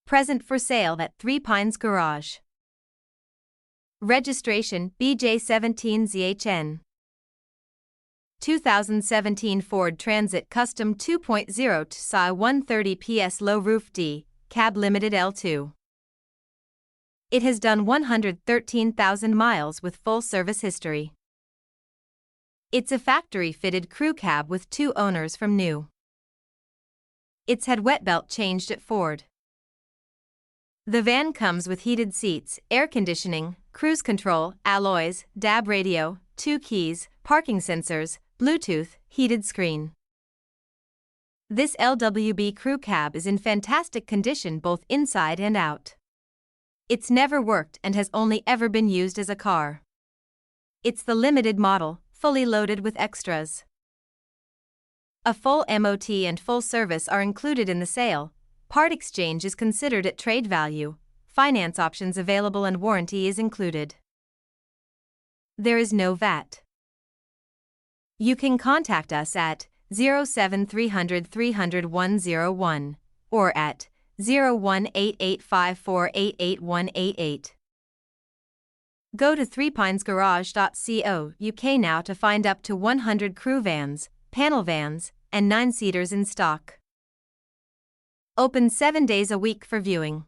Present for sale at Three Pines Garage. Registration BJ17ZHN. 2017 Ford Transit Custom 2.0 TDCi 130 PS Low Roof DCab Limited L2. It has done 113,000 miles with full service history. It's a factory-fitted crew cab with 2 owners from new. It's had wet belt changed at Ford. The van comes with heated seats, air conditioning, cruise control, alloys, DAB radio, 2 keys, parking sensors, Bluetooth, heated screen. This LWB crew cab is in fantastic condition both inside and out. It's never worked and has only ever been used as a car. It's the limited model, fully loaded with extras. A full MOT and full service are included in the sale. Part exchange is considered at trade value, finance options available and warranty is included. There is no VAT. You can contact us at 07300 300 101 or at 01885488188. Go to threepinesgarage.co.uk now to find up to 100 crew vans, panel vans, and 9-seaters in stock. Open 7 days a week for viewing.